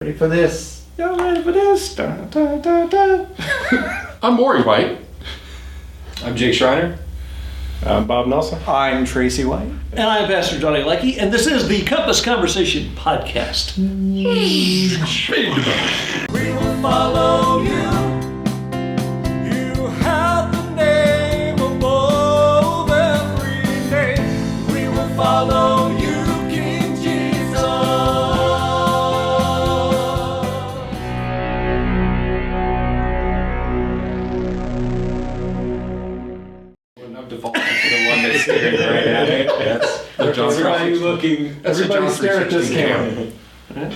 Ready for this? Y'all ready for this? Dun, dun, dun, dun. I'm Morey White. I'm Jake Schriner. I'm Bob Nelson. I'm Tracey White. And I'm Pastor Johnny Leckie, and this is the Compass Conversation Podcast. We will follow you. You have the name above every name. We will follow you, King Jesus. I'm defaulting to the one that's staring right at me. That's The John Everybody Tracy- looking. That's a Everybody John stare at this 316 camera.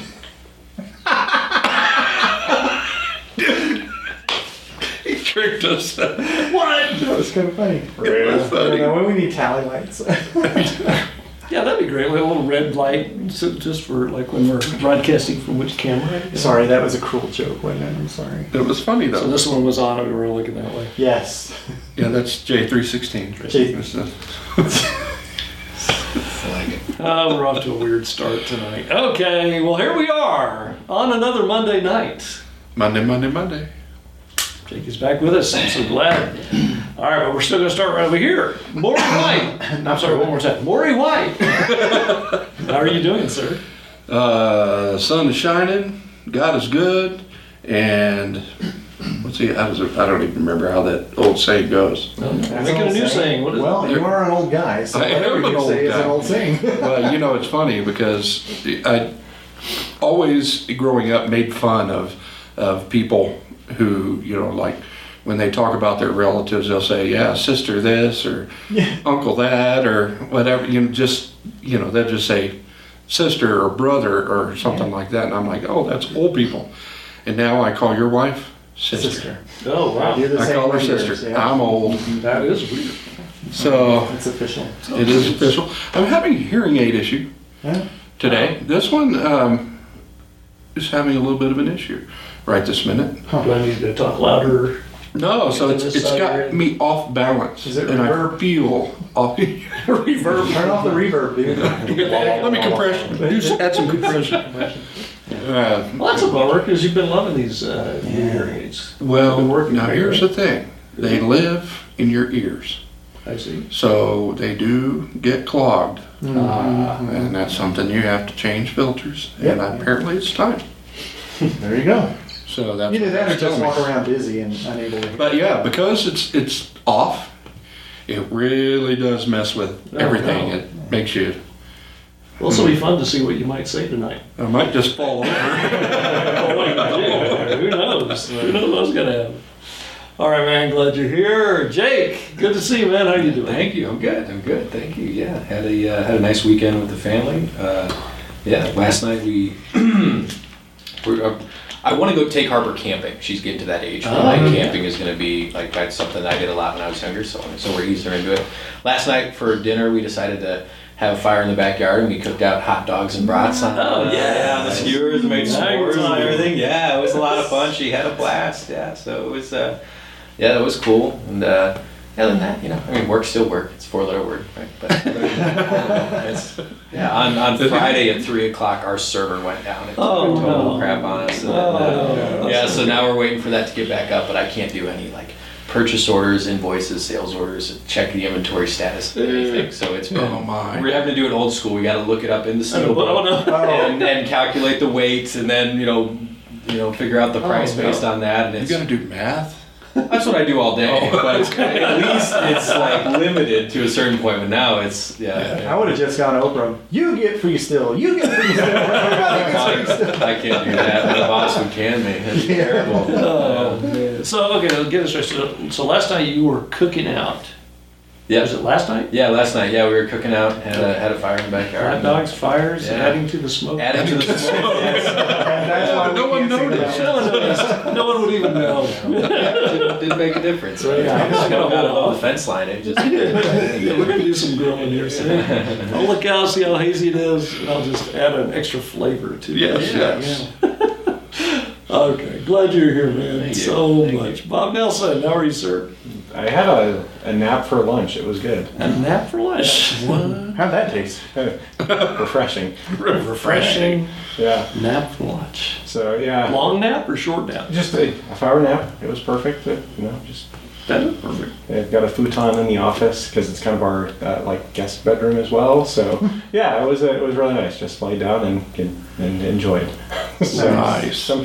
He tricked us. What? That was kind of funny. It was funny. I don't know, when we need tally lights. Yeah, that'd be great. We have a little red light so just for like when we're broadcasting from which camera. Sorry, that was a cruel joke, wasn't it? I'm sorry. It was funny So though. this one was on and we were looking that way. Yes. Yeah, that's J316. J- This is- We're off to a weird start tonight. Okay, well here we are on another Monday night. Monday. Jake is back with us. I'm so glad. All right, but we're still going to start right over here. Morey White. I'm sorry, one more time. Morey White. How are you doing, sir? Sun is shining. God is good. And let's see. I don't even remember how that old saying goes. That's Making an a old new saying. saying. What is Well, it? you are an old guy, so I am whatever an you old say is guy. an old saying. Well, you know, it's funny because I always, growing up, made fun of people who, you know, like when they talk about their relatives, they'll say, yeah, sister this or uncle that or whatever. They'll just say sister or brother or something like that. And I'm like, oh, that's old people. And now I call your wife sister. Oh, wow. You're the I same call her with yours, sister. yeah. I'm old. That is weird. So It's official. it is official. I'm having a hearing aid issue Yeah. today. This one is having a little bit of an issue right this minute. Do I need to talk louder? No, so Get to it's this side got already? me off balance. Is it and reverb? I feel off. Reverb. Turn off the reverb, dude. Let me add some compression. Well, that's a bummer because you've been loving these new hearing aids. Well, Been working now great, here's right? the thing. They live in your ears. I see. So they do get clogged. Mm-hmm. And that's something you have to change filters. Yep. And apparently it's time. There you go. So that's Either what that or it's just telling walk me. around busy and unable to. But yeah, because it's off, it really does mess with everything. no. It makes you, Well, this will be fun to see what you might say tonight. I might just fall over. Who knows? Who knows what's going to happen? All right, man. Glad you're here. Jake, good to see you, man. How you doing? Thank you. I'm good. Thank you. Yeah, had a nice weekend with the family. Last night we I want to go take Harper camping. She's getting to that age where camping is going to be like that's something I did a lot when I was younger. So we're easing her into it. Last night for dinner we decided to have a fire in the backyard and we cooked out hot dogs and brats on on the skewers, made s'mores and everything. Yeah, it was a lot of fun. She had a blast. Yeah, so it was it was cool. And other than that, work's still work. It's a 4-letter word, right? But on Friday at 3:00, our server went down. It took Oh, total no. crap on us. Oh, So now we're waiting for that to get back up, but I can't do any purchase orders, invoices, sales orders, check the inventory status, anything. So it's been, Oh my. we're having to do it old school. We got to look it up in the steel book Oh, no. and calculate the weights, and then figure out the price no. based on that. And You it's gotta do math? that's what I do all day, but at least it's limited to a certain point. But now it's I would have just gone Oprah. You get free still. You get free still. Everybody gets free still. I can't do that. My boss would can me. It's terrible. Oh, man. So, okay, let's get this straight. So last night you were cooking out. Yeah. Was it last night? Yeah, last night. Yeah, we were cooking out. Had a fire in the backyard. Hot dogs, fires, Yeah. adding to the smoke. Adding to the smoke. Yes. And that's why we No one can't sing noticed. about No one noticed. No one would even know. Didn't make a difference. Right? Yeah, I just got hold on on. the fence line. It just. Yeah, we're gonna do some grilling here soon. I'll look out, see how hazy it is, and I'll just add an extra flavor to it. Yes. Okay, glad you're here, man. Thank you. So Thank much. Bob Nelson, how are you, sir? I had a nap for lunch. It was good. A nap for lunch. What? How'd that taste? Refreshing. Refreshing. Yeah. Nap for lunch. So yeah. Long nap or short nap? Just a half-hour nap. It was perfect. Just. That is perfect. They've got a futon in the office because it's kind of our like guest bedroom as well. So yeah, it was really nice. Just lay down and enjoyed. So, Nice. So I'm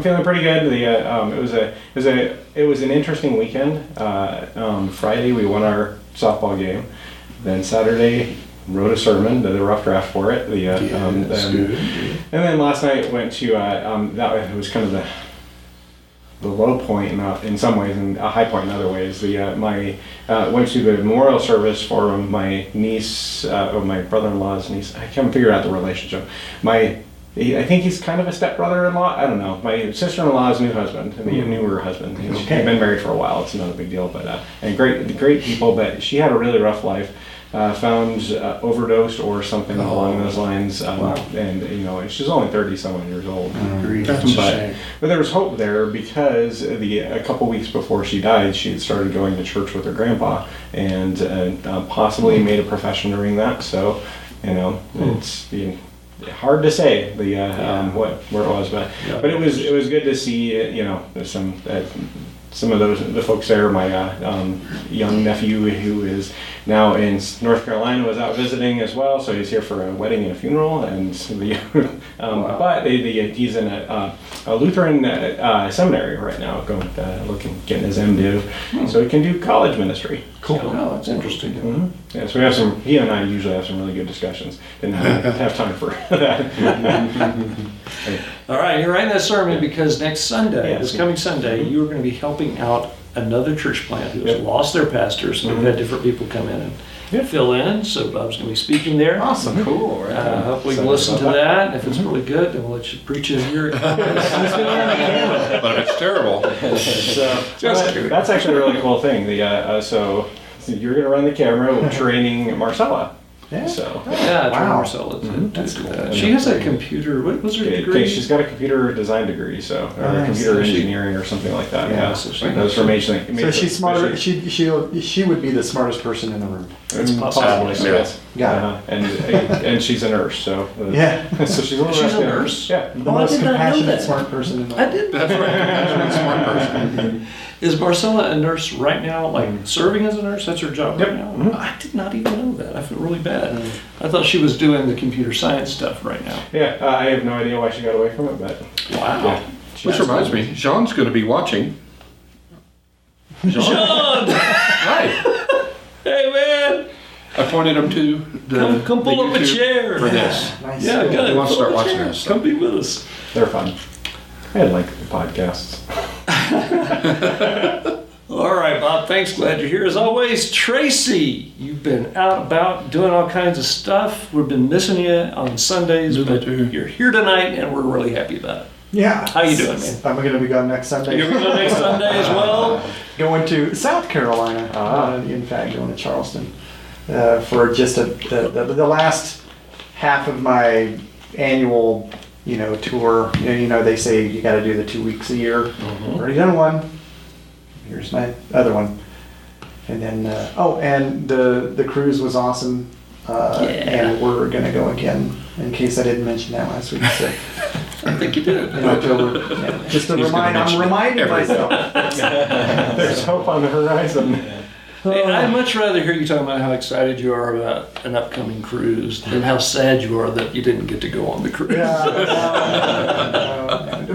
feeling pretty good. It was an interesting weekend. Friday we won our softball game. Then Saturday wrote a sermon, did a rough draft for it. And then last night went to that was kind of the low point in some ways and a high point in other ways. Went to the memorial service for my niece, or my brother-in-law's niece. I can't figure out the relationship. I think he's kind of a stepbrother-in-law. I don't know. My sister-in-law's new husband, the newer husband. She's been married for a while. It's not a big deal, but and great people. But she had a really rough life. Found overdosed or something along those lines, and she's only 30-some years old. That's a shame. But there was hope there because a couple weeks before she died, she had started going to church with her grandpa, and possibly made a profession during that. So, it's hard to say where it was, but it was good to see some of the folks there. My young nephew, who is now in North Carolina, was out visiting as well, so he's here for a wedding and a funeral. And but he's in a Lutheran seminary right now, getting his MDiv, so he can do college ministry. Cool. Oh, that's interesting. Mm-hmm. Yeah, so he and I usually have some really good discussions. Didn't have time for that. All right, you're writing that sermon because next Sunday, this coming Sunday, you're going to be helping out another church plant who has lost their pastors, and we've had different people come in and fill in. So Bob's going to be speaking there. Awesome. Cool. Right. Hopefully you can listen to that. And if it's really good, then we'll let you preach it here. But if it's terrible. That's actually a really cool thing. So you're going to run the camera training Marcella. Yeah. So Yeah, Wow. Marcella. That's cool. She has a computer. What was her degree? she's got a computer design degree, or Nice. computer engineering or something like that. Yeah. Yeah, So she- that was from H. So she's smarter. She would be the smartest person in the room. It's possible. Yes. Got And she's a nurse, so Yeah. So she's a little She's a rusty. nurse? Yeah. The Oh, I most did not know compassionate, that. smart person in the I room. did. That's right. That's a smart person. Is Marcella a nurse right now, like serving as a nurse? That's her job right Yep. now? Mhm. I did not even know that. I feel really bad. I thought she was doing the computer science stuff right now. Yeah, I have no idea why she got away from it, but Wow. yeah. Which reminds me, Jean's going to be watching. John! Hi. Hey, man! I pointed him to the Come pull the up a YouTube chair. for this. Nice. Yeah, good. He wants to Pull start up a watching chair. this. Come be with us. They're fun. I like podcasts. All right, Bob, thanks. Glad you're here. As always, Tracy, you've been out about doing all kinds of stuff. We've been missing you on Sundays, but you're here tonight, and we're really happy about it. Yeah. How you doing, man? I'm going to be gone next Sunday. You're going to go next Sunday as well? Going to South Carolina. In fact, going to Charleston for just the last half of my annual, tour. They say you got to do the 2 weeks a year. Already done one. Here's my other one. And then, and the cruise was awesome. And we're going to go again, in case I didn't mention that last week. So, I think you did. in October. Yeah, just to He's gonna I'm mention reminding everything. myself. There's hope on the horizon. Hey, I'd much rather hear you talking about how excited you are about an upcoming cruise than how sad you are that you didn't get to go on the cruise. No.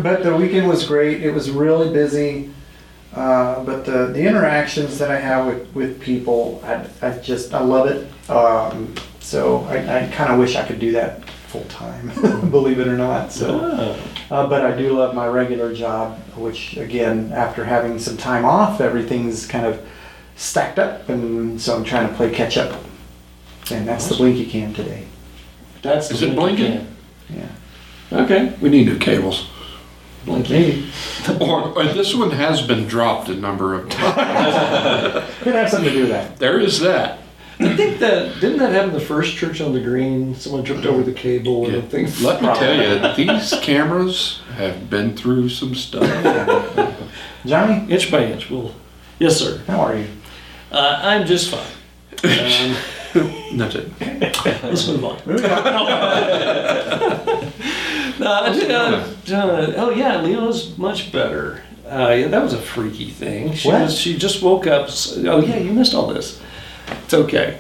But the weekend was great. It was really busy. But the interactions that I have with people, I love it. So I kind of wish I could do that full time, believe it or not. So, but I do love my regular job, which again, after having some time off, everything's kind of stacked up, and so I'm trying to play catch up. And that's the Blinky Cam today. That's Is it blinking? Yeah. Okay. We need new cables. Blinky. Or this one has been dropped a number of times. Could have something to do with that. There is that. I think didn't that happen the first church on the green? Someone tripped over the cable and things. Let me tell you, these cameras have been through some stuff. Johnny, Inch by inch. Yes, sir. how are you? I'm just fine. That's it. Let's move on. Oh yeah, Leona's much better. Yeah, that was a freaky thing. She just woke up. Oh yeah, you missed all this. It's okay.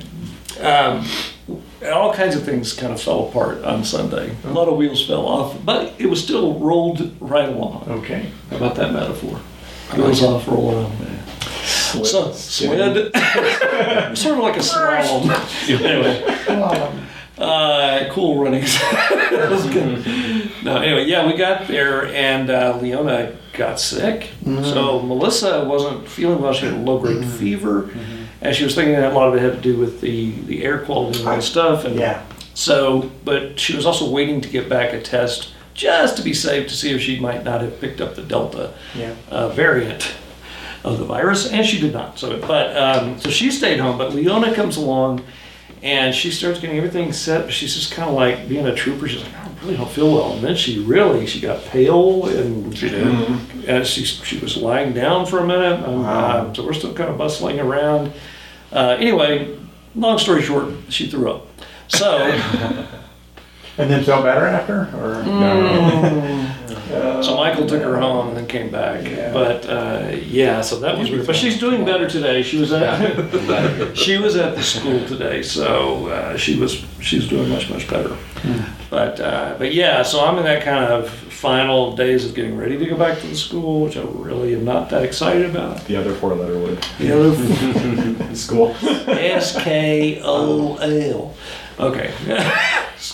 All kinds of things kind of fell apart on Sunday. A lot of wheels fell off, but it was still rolled right along. Okay. How about that metaphor? Wheels off, roll around. So, slid. Sort of like a slalom. Anyway, cool runnings. That was good. No, anyway, yeah, we got there and Leona got sick. So Melissa wasn't feeling well. She had a low-grade fever. And she was thinking that a lot of it had to do with the air quality and all that stuff. And so, but she was also waiting to get back a test just to be safe to see if she might not have picked up the Delta variant of the virus, and she did not. So, so she stayed home. But Leona comes along, and she starts getting everything set. She's just kind of like being a trooper. She's like, I really don't feel well. And then she got pale, and she did. And she was lying down for a minute. So we're still kind of bustling around. Anyway, long story short, she threw up. So. And then felt better after, or So Michael took her home and then came back. But so that was weird. But she's doing better today. She was at the school today, so she's doing much better. But yeah, so I'm in that kind of final days of getting ready to go back to the school, which I really am not that excited about. The other 4-letter word. The other School. SKOL. Okay.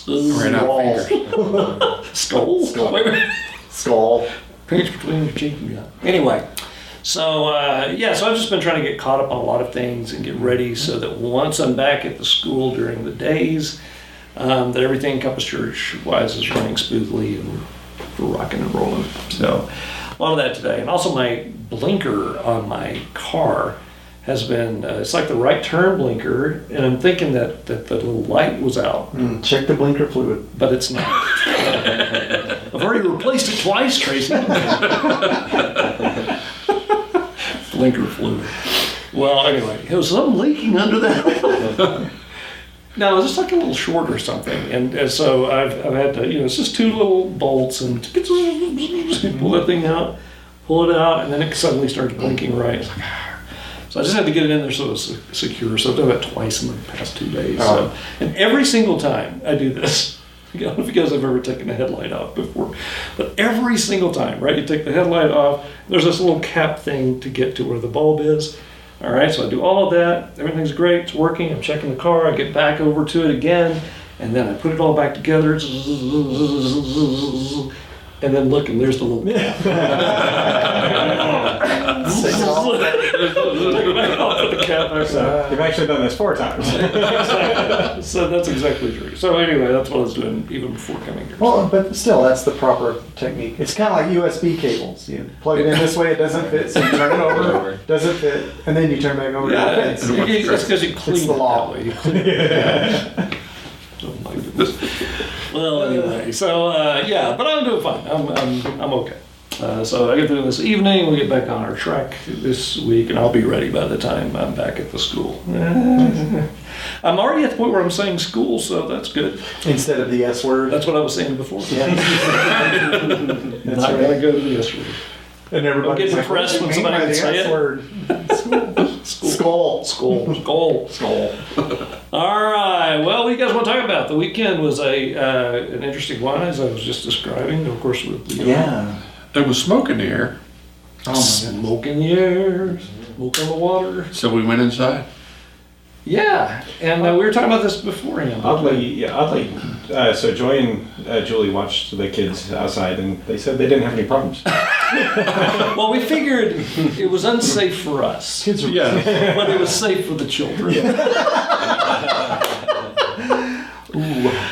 Ran out of fingers. Skull? Wait a minute. skull. Pinch between your cheek and gut. Anyway, so so I've just been trying to get caught up on a lot of things and get ready so that once I'm back at the school during the days, that everything Compass Church-wise is running smoothly and we're rocking and rolling. So a lot of that today. And also my blinker on my car has been, it's like the right turn blinker, and I'm thinking that the little light was out. Check the blinker fluid. But it's not. I've already replaced it twice, Tracy. Blinker fluid. Well, anyway, it was something leaking under that. No, it's just like a little short or something. And so I've had to, it's just 2 little bolts and pull that thing out, pull it out, and then it suddenly starts blinking right. It's like, so I just had to get it in there so it's secure. So I've done that twice in the past 2 days. So, and every single time I do this, I don't know if you guys have ever taken a headlight off before, but every single time, right? You take the headlight off, there's this little cap thing to get to where the bulb is. All right, so I do all of that. Everything's great. It's working. I'm checking the car. I get back over to it again, and then I put it all back together. And then look, and there's the little cap. You've actually done this 4 times. So that's exactly true. So anyway, that's what I was doing even before coming here. Well, but still, that's the proper technique. It's kind of like USB cables. You plug it in this way, it doesnn't fit, so you turn it over, doesn't fit, and then you turn back over, Yeah, it fits. that's because you clean It's the it law. that way. You clean it. Oh my goodness. Well, anyway, so but I'm doing fine. I'm okay. So I get through this evening. We get back on our track this week, and I'll be ready by the time I'm back at the school. I'm already at the point where I'm saying school, so that's good. Instead of the S word. That's what I was saying before. Yeah. Not gonna go to the S word. And everybody's I'm getting depressed when somebody can say it. Word. Skull. Skull. All right. Well, what do you guys want to talk about? The weekend was an interesting one, as I was just describing. Of course, with Leo. Yeah. There was smoke in the air, Oh my goodness. Smoke in the air, smoke on the water. so we went inside. Yeah, and we were talking about this beforehand. Oddly, so Joy and Julie watched the kids outside, and they said they didn't have any problems. Well, we figured it was unsafe for us, Kids are Yeah. but it was safe for the children.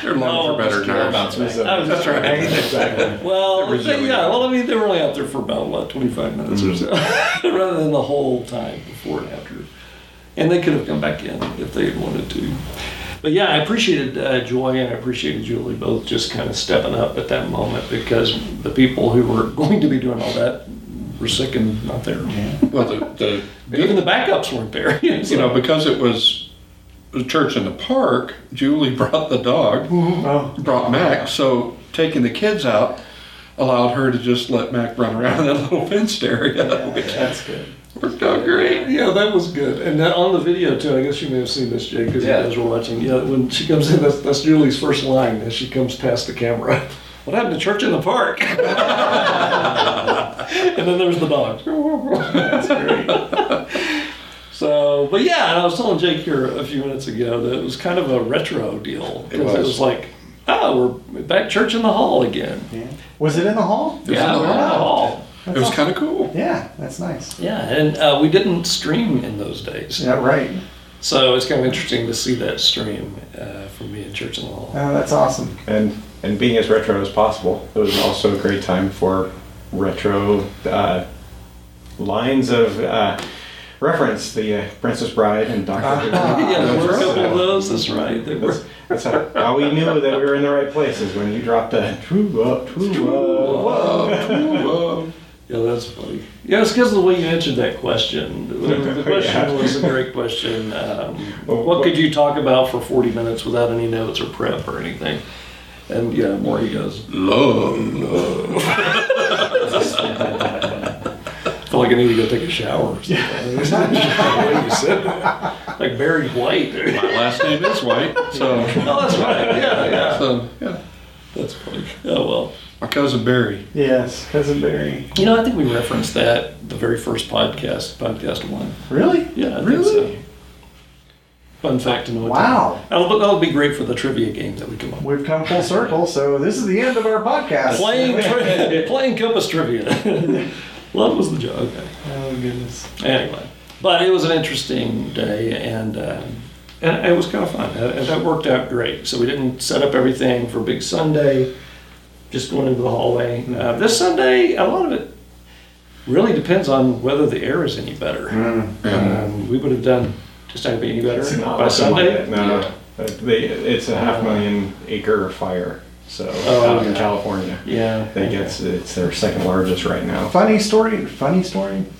Their lungs are better than ours. That's right. Exactly. Well, They were zooming they were only out there for about 25 minutes or so, rather than the whole time before and after. And they could have come back in if they had wanted to. But yeah, I appreciated Joy and I appreciated Julie both just kind of stepping up at that moment, because the people who were going to be doing all that were sick and not there. Well, Even the backups weren't there. you know, because it was a church in the park, Julie brought the dog, brought Mac, so taking the kids out allowed her to just let Mac run around in that little fenced area. That's good. Worked out great. Yeah, that was good. And that on the video too, I guess you may have seen this, Jake, because you guys were watching. Yeah, when she comes in, that's Julie's first line as she comes past the camera. What happened to church in the park? And then there's the dog. That's great. So, but yeah, and I was telling Jake here a few minutes ago that it was kind of a retro deal. Because it was like, oh, we're back church in the hall again. Yeah. Was it in the hall? Yeah, in the we're in the hall. hall. It was kind of cool. Yeah, that's nice. Yeah, and we didn't stream in those days. Yeah, right. So it's kind of interesting to see that stream from me in church in the hall. Oh, that's awesome. And being as retro as possible, it was also a great time for retro lines of reference. The Princess Bride and Dr. Yeah, there were a couple of So those, that's right. They were. that's how we knew that we were in the right places when you dropped a true up, Whoa. Yeah, that's funny. Yeah, it's because of the way you answered that question. The question was a great question. What could you talk about for 40 minutes without any notes or prep or anything? And yeah, Morey goes, Love. I feel like I need to go take a shower or something. It's not the way you said that. Like Barry White. My last name is White, so. Oh, that's right. Yeah. So, yeah. That's funny. Oh, well. My cousin Barry. Yes, Cousin Barry. You know, I think we referenced that the very first podcast 1. Really? Yeah, I think Really? so. Fun fact to know. Wow. That'll be great for the trivia game that we come up with. We've come full circle, so this is the end of our podcast. Playing Compass Trivia. Love was the joke. Okay. Oh, goodness. Anyway, but it was an interesting day, and it was kind of fun. And that worked out great. So we didn't set up everything for Big Sunday, just going into the hallway. This Sunday, a lot of it really depends on whether the air is any better. We would have done just not be any better It's not by looking Sunday. like it, no. It's a 500,000 acre fire. So Oh, out in okay. California, Yeah. it's their second largest right now. Funny story,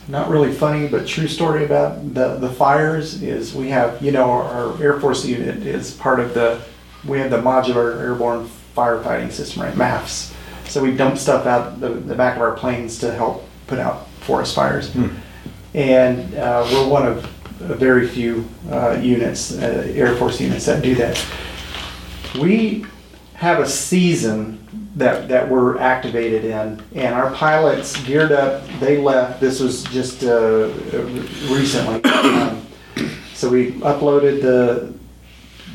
not really funny, but true story about the fires is we have, our Air Force unit is part of we have the Modular Airborne Firefighting System, right, MAFS. So we dump stuff out the back of our planes to help put out forest fires. And we're one of very few units, Air Force units that do that. We have a season that we're activated in, and our pilots geared up. They left. This was just recently, so we uploaded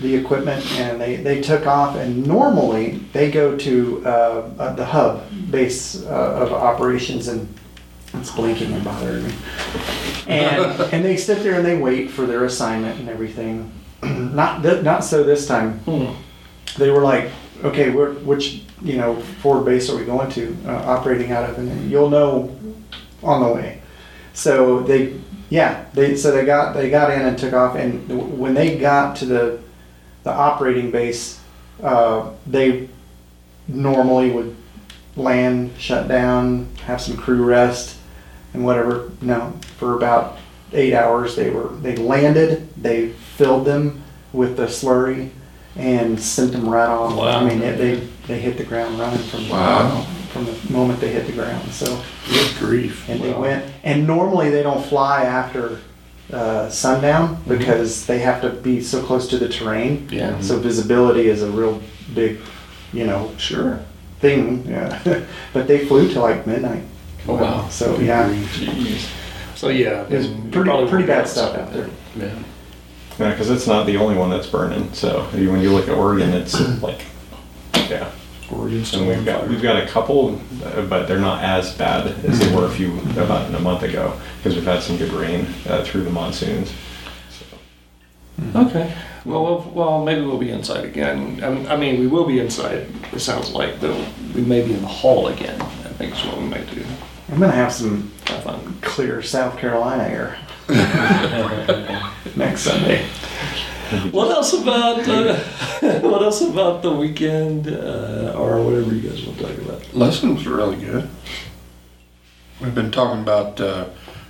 the equipment, and they took off. And normally they go to the hub base of operations, and it's blinking and bothering me. And they sit there and they wait for their assignment and everything. Not so this time. They were like, okay, which forward base are we going to operating out of, and you'll know on the way. So they got in and took off, and when they got to the operating base, they normally would land, shut down, have some crew rest, and whatever. No, for about 8 hours they landed, they filled them with the slurry and sent them right off. Wow. I mean, they hit the ground running from the moment they hit the ground. So Good grief. and they went, and normally they don't fly after sundown because they have to be so close to the terrain. Yeah. So visibility is a real big, Sure. thing. Yeah. But they flew till like midnight. Oh, wow. So yeah, So yeah, there's pretty bad stuff out there. Yeah. Yeah, because it's not the only one that's burning. So when you look at Oregon, it's like, yeah. Oregon's still And on we've fire. got a couple, but they're not as bad as they were about a month ago, because we've had some good rain through the monsoons. So. Okay. Well, maybe we'll be inside again. I mean, we will be inside. It sounds like though we may be in the hall again. I think is what we might do. I'm gonna have some Have fun. clear South Carolina air next Sunday. What else about the weekend or whatever you guys want to talk about? Lessons were really good. We we've been talking about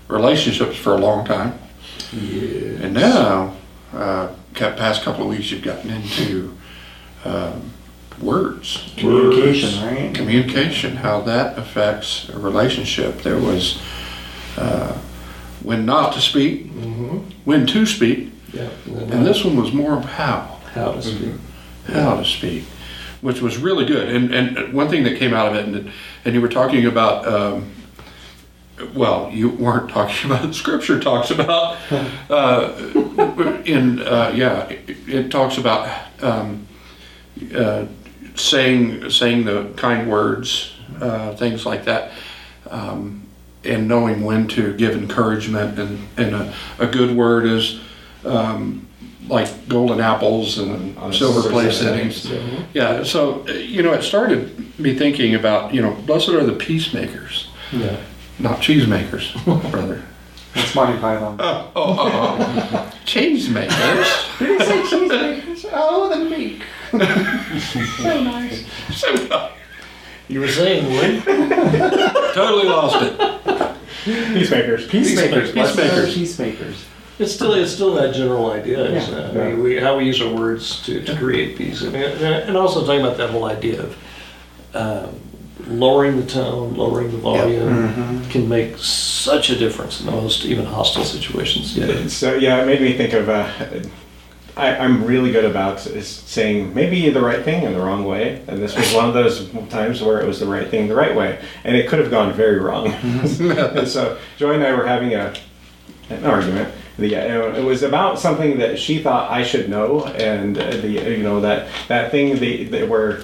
relationships for a long time. Yeah. And now, past couple of weeks, you've gotten into words. Communication, right? Communication, how that affects a relationship. There was when not to speak, when to speak, Yeah. and this one was more of how How to speak. how to speak, which was really good. And one thing that came out of it, and you were talking about, well, you weren't talking about it. Scripture talks about, it talks about saying the kind words, things like that, and knowing when to give encouragement. And a good word is like golden apples and silver play settings. Yeah, so, it started me thinking about, blessed are the peacemakers, Yeah. not cheesemakers, brother. That's Monty Python. Cheesemakers. Did he say cheesemakers? Oh, the meek. So nice. You were saying what? Totally lost it. Peacemakers. Peacemakers. Peacemakers. It's still that general idea, isn't Yeah. it? I mean, how we use our words to create peace. And also talking about that whole idea of lowering the tone, lowering the volume can make such a difference in the most even hostile situations. Yeah. So yeah, it made me think of. I'm really good about saying maybe the right thing in the wrong way, and this was one of those times where it was the right thing the right way, and it could have gone very wrong. And so Joy and I were having an argument. It was about something that she thought I should know, and that thing where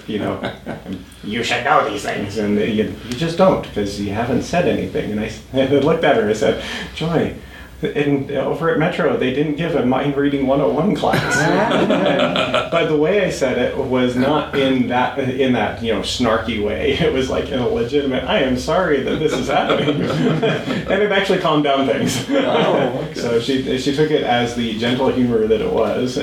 you should know these things, and you just don't because you haven't said anything. And I looked at her and I said, Joy, over at Metro, they didn't give a mind reading 101 class. But the way I said it was not in that snarky way. It was like in a legitimate, I am sorry that this is happening. And it actually calmed down things. Oh, okay. So she took it as the gentle humor that it was,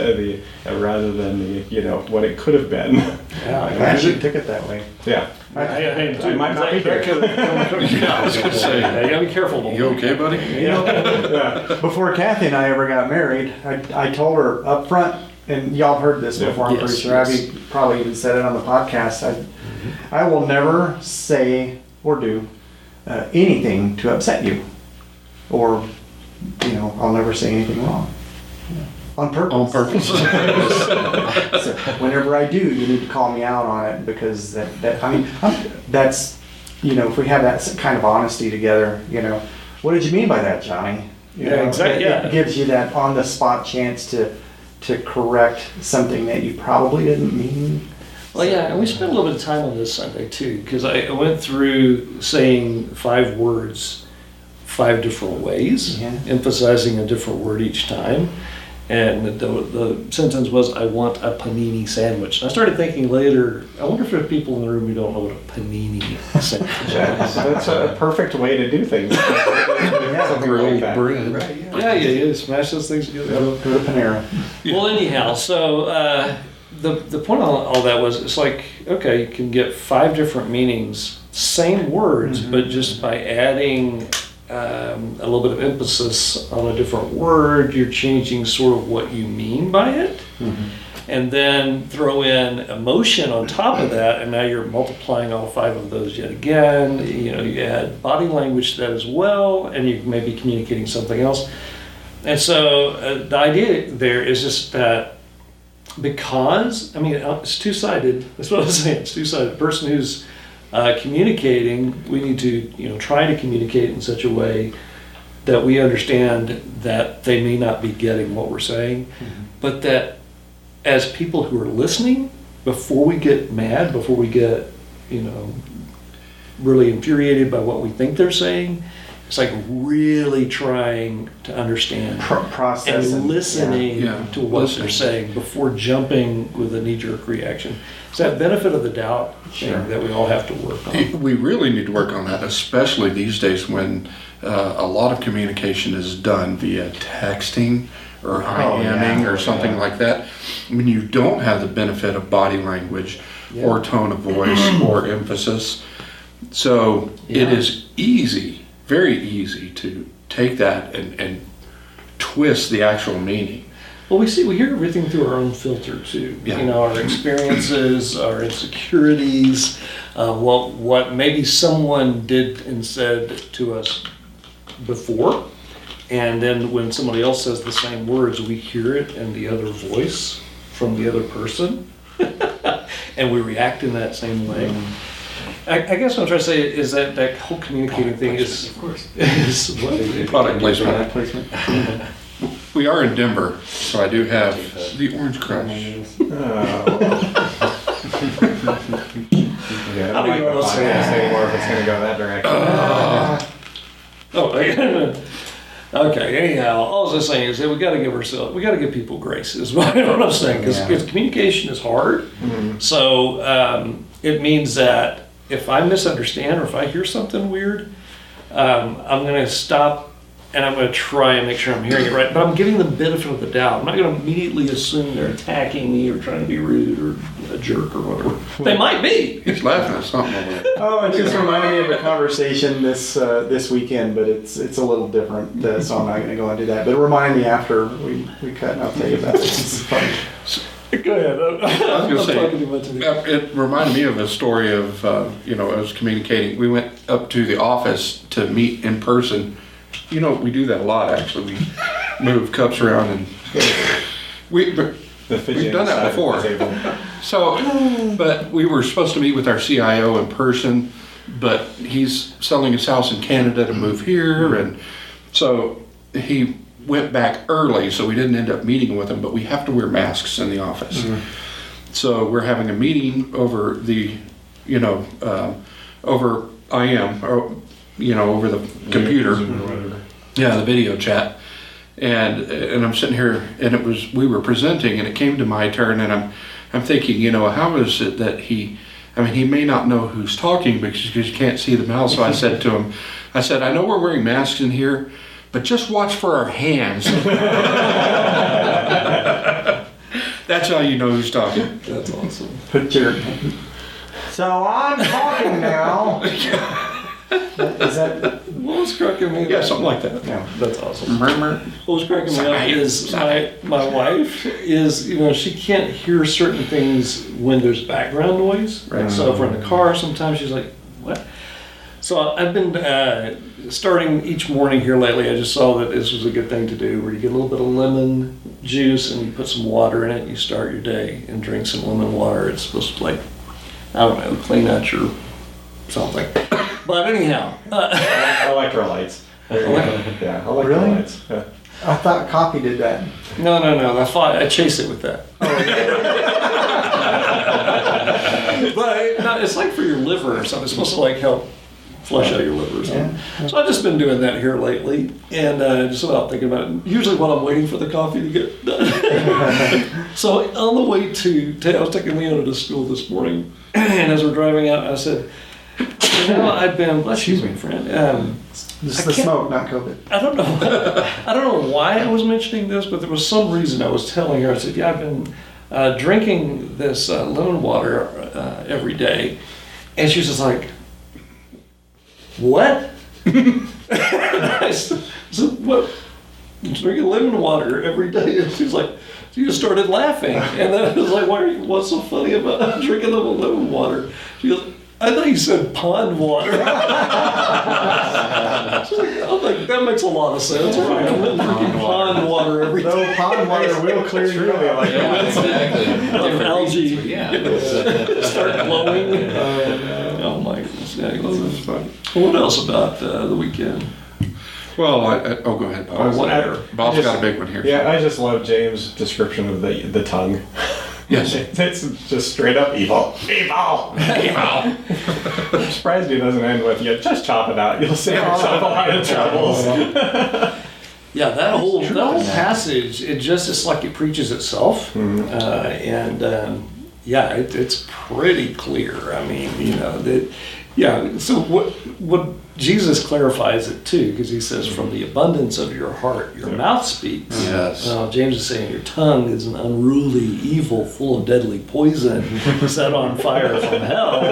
rather than what it could have been. Yeah, I actually took it that way. Yeah. I might not be here. Yeah, I was gonna say. You gotta be careful. You okay, buddy? Before Kathy and I ever got married, I told her up front, and y'all have heard this before, I'm Yes, pretty sure. yes. I've probably even said it on the podcast. I will never say or do anything to upset you. Or, I'll never say anything wrong. On purpose. On purpose. So whenever I do, you need to call me out on it, because that's, if we have that kind of honesty together, what did you mean by that, Johnny? Exactly. It gives you that on the spot chance to correct something that you probably didn't mean. Well, yeah, and we spent a little bit of time on this Sunday too, because I went through saying 5 words 5 different ways, emphasizing a different word each time. And the sentence was, I want a panini sandwich. And I started thinking later, I wonder if there are people in the room who don't know what a panini sandwich is. That's a perfect way to do things. Something like that. Bread. Right, Yeah, smash those things together. Go to Panera. Well, anyhow, so the point of all that was, it's like, okay, you can get 5 different meanings, same words, but just by adding a little bit of emphasis on a different word, you're changing sort of what you mean by it. And then throw in emotion on top of that, and now you're multiplying all 5 of those yet again. You add body language to that as well, and you may be communicating something else. And so the idea there is just that, because, it's two-sided. That's what I was saying. It's two-sided. The person who's communicating, we need to, try to communicate in such a way that we understand that they may not be getting what we're saying, but that as people who are listening, before we get mad, before we get, really infuriated by what we think they're saying, it's like really trying to understand Process and listening Yeah. to what Listening. they're saying before jumping with a knee-jerk reaction. It's that benefit of the doubt thing that we all have to work on. We really need to work on that, especially these days when a lot of communication is done via texting or IMing or something like that. When you don't have the benefit of body language or tone of voice or emphasis. So it is easy very easy to take that and twist the actual meaning. Well, we hear everything through our own filter too. Yeah. You know, our experiences, our insecurities, what maybe someone did and said to us before, and then when somebody else says the same words, we hear it in the other voice from the other person, and we react in that same way. I guess what I'm trying to say is that whole communicating thing is what? Product placement. We are in Denver, so I do have the Orange Crush. Yeah, I don't like the podcast anymore if it's going to go that direction. Okay. Anyhow, all I was saying is that we got to give people grace. Is what I'm saying, because communication is hard. Mm-hmm. So it means that if I misunderstand or if I hear something weird, I'm going to stop and I'm going to try and make sure I'm hearing it right. But I'm giving them the benefit of the doubt. I'm not going to immediately assume they're attacking me or trying to be rude or a jerk or whatever. They might be. He's laughing at something over there. Oh, it just reminded me of a conversation this weekend, but it's a little different, so I'm not going to go into that. But remind me after we cut, and I'll tell you about it. It's funny. Go ahead. I was going to say, it reminded me of a story of, I was communicating. We went up to the office to meet in person. We do that a lot, actually. We move cups around and we've done that before. So, but we were supposed to meet with our CIO in person, but he's selling his house in Canada to move here. And so he went back early, so we didn't end up meeting with him, but we have to wear masks in the office. Mm-hmm. So we're having a meeting over the, over IM, or, over the computer. Yeah, the video chat. And I'm sitting here, and we were presenting, and it came to my turn, and I'm thinking, how is it that he may not know who's talking because you can't see the mouth. So I said to him, I know we're wearing masks in here, but just watch for our hands. That's how you know who's talking. That's awesome. So I'm talking now. Is that what was cracking me up? Yeah, something like that. Yeah, that's awesome. Murmur. What was cracking me up is my wife is, she can't hear certain things when there's background noise. Right. So if we're in the car, sometimes she's like, what? So I've been starting each morning here lately. I just saw that this was a good thing to do, where you get a little bit of lemon juice and you put some water in it and you start your day and drink some lemon water. It's supposed to clean out your something. But anyhow. Electrolytes. Yeah, electrolytes. Really? I thought coffee did that. No. I chase it with that. But it's like for your liver or something. It's supposed to help flush out your liver or something. Yeah. So I've just been doing that here lately, and just about thinking about it. Usually while I'm waiting for the coffee to get done. So on the way I was taking Leona to school this morning, and as we're driving out, I said, I've been, excuse me, friend. This is the smoke, not COVID. I don't know why I was mentioning this, but there was some reason I was telling her. I said, I've been drinking this lemon water every day. And she was just like, what? I said, what? I'm drinking lemon water every day. And she was like, she just started laughing. And then I was like, what's so funny about drinking lemon water? She goes, I thought you said pond water. I'm like, that makes a lot of sense. Right? I'm drinking pond water every day. No, pond water will clear you out. Yeah, exactly. Different algae. Yeah. Start glowing. Oh my goodness. What else about the weekend? Well, go ahead, Bob. Whatever. Bob's got a big one here. Yeah, I just love James' description of the tongue. Yes. It's just straight up evil. Evil! Evil! I'm surprised he doesn't end with, just chop it out. You'll save yourself a lot of troubles. Yeah, that whole passage, it's like it preaches itself. Mm-hmm. It's pretty clear. I mean, so what Jesus clarifies it too, because he says, from the abundance of your heart, your mouth speaks. Yes. James is saying your tongue is an unruly evil full of deadly poison set on fire from hell.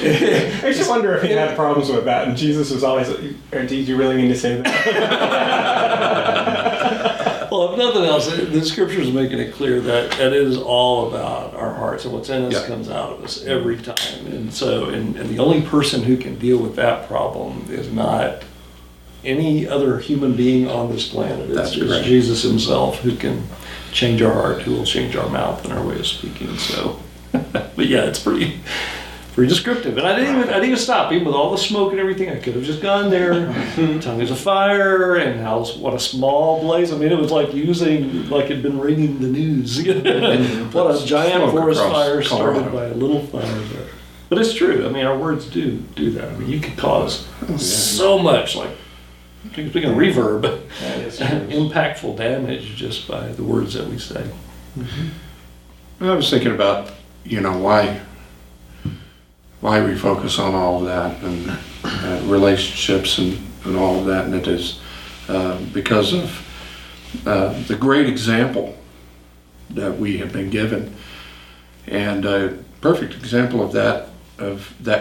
I just wonder if he had problems with that, and Jesus was always like, did you really mean to say that? Well, if nothing else, the scripture is making it clear that it is all about our hearts, and what's in us comes out of us every time. And so, and the only person who can deal with that problem is not any other human being on this planet. It's Jesus himself who can change our heart, who will change our mouth and our way of speaking. So, but yeah, it's pretty descriptive. And I didn't even stop, even with all the smoke and everything. I could have just gone there, tongues of fire, and what a small blaze. I mean, it was like it'd been reading the news. What a giant forest fire started by a little fire. But it's true. I mean, our words do that. I mean, you can cause so much, like, speaking of reverb, impactful damage just by the words that we say. I was thinking about, why we focus on all of that and relationships and all of that, and it is because of the great example that we have been given. And a perfect example of that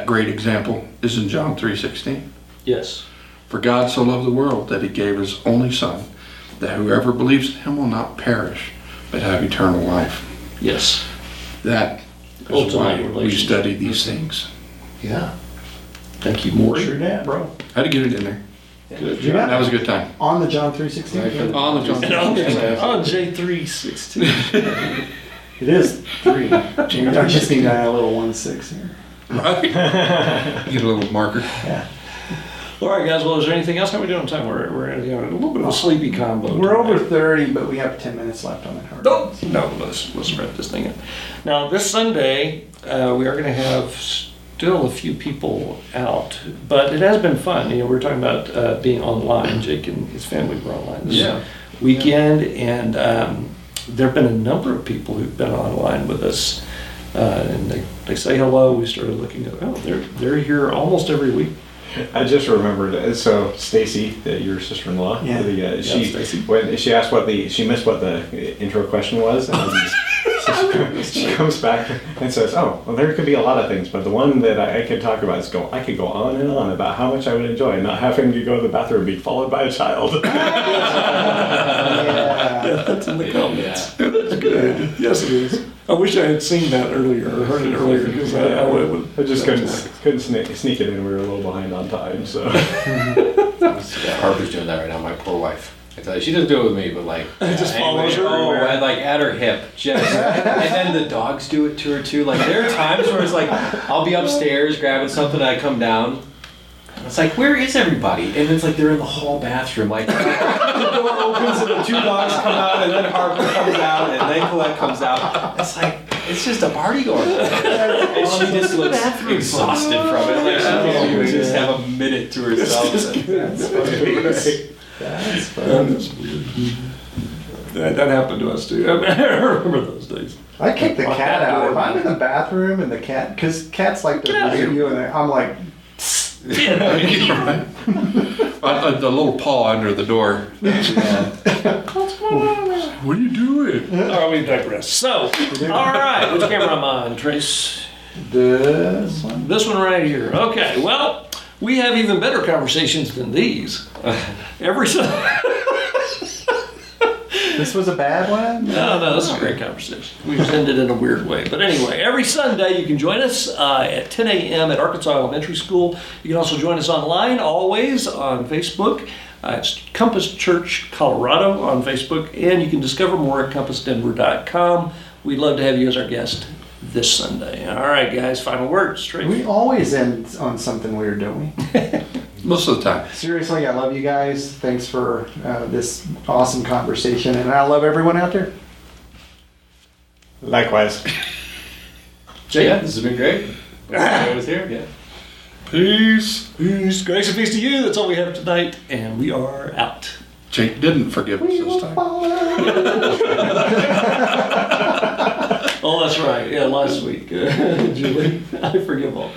great example is in John 3:16. Yes. For God so loved the world that he gave his only Son, that whoever believes in him will not perish, but have eternal life. Yes. That is why we study these things. Yeah. Thank you, Morey. Sure did, bro. Had to get it in there. Good job. That was a good time. On the John 3:16. On the John 3:16. On J3:16. It is 3. I just need a little 1-6 here. Right? Get a little marker. Yeah. All right, guys. Well, is there anything else? How are we doing on time? We're a little bit of a sleepy combo. We're over 30, but we have 10 minutes left on that hard. No, let's wrap this thing up. Now, this Sunday, we are going to have still a few people out, but it has been fun. We were talking about being online. Jake and his family were online this weekend, and there have been a number of people who've been online with us, and they say hello. We started looking at, they're here almost every week. I just remembered. So Stacy, your sister-in-law, when she asked she missed what the intro question was, and she comes back and says, "Oh, well, there could be a lot of things, but the one that I could talk about is I could go on and on about how much I would enjoy not having to go to the bathroom and be followed by a child." Yeah, that's in the comments. Yeah. That's good. Yes, it is. I wish I had seen that earlier or heard it earlier, because I just couldn't sneak it in. We were a little behind on time, so. Harper's doing that right now. My poor wife. I tell you, she doesn't do it with me, but like just follows her. Oh, and like at her hip, just. And then the dogs do it to her too. Like there are times where it's like I'll be upstairs grabbing something, and I come down. It's like, where is everybody? And it's like they're in the hall bathroom. Like the door opens and the 2 dogs come out, and then Harper comes out, and then Colette comes out. It's like it's just a party going on. And she just looks exhausted from it. Like she would just have a minute to herself. That's funny. That's weird. That happened to us too. I remember those days. I kick the cat out. If I'm in the bathroom and the cat, because cats like to read you, and I'm like, Right. The little paw under the door. What's going on there? What are you doing? All right, we digress. So, all right, which camera am I on, Trace? this one. This one right here. Okay, well, we have even better conversations than these. Every Sunday. This was a bad one? No, this is a great conversation. We just ended in a weird way. But anyway, every Sunday you can join us at 10 a.m. at Arkansas Elementary School. You can also join us online, always, on Facebook. It's Compass Church Colorado on Facebook. And you can discover more at compassdenver.com. We'd love to have you as our guest this Sunday. All right, guys, final words. Trace. We always end on something weird, don't we? Most of the time. Seriously, I love you guys. Thanks for this awesome conversation, and I love everyone out there. Likewise. Jay, yeah, this has been great. I was here. Yeah. Peace. Peace. Grace and peace to you. That's all we have tonight, and we are out. Jake didn't forgive us this time. Oh, that's right. Yeah, last week. Julie, I forgive all.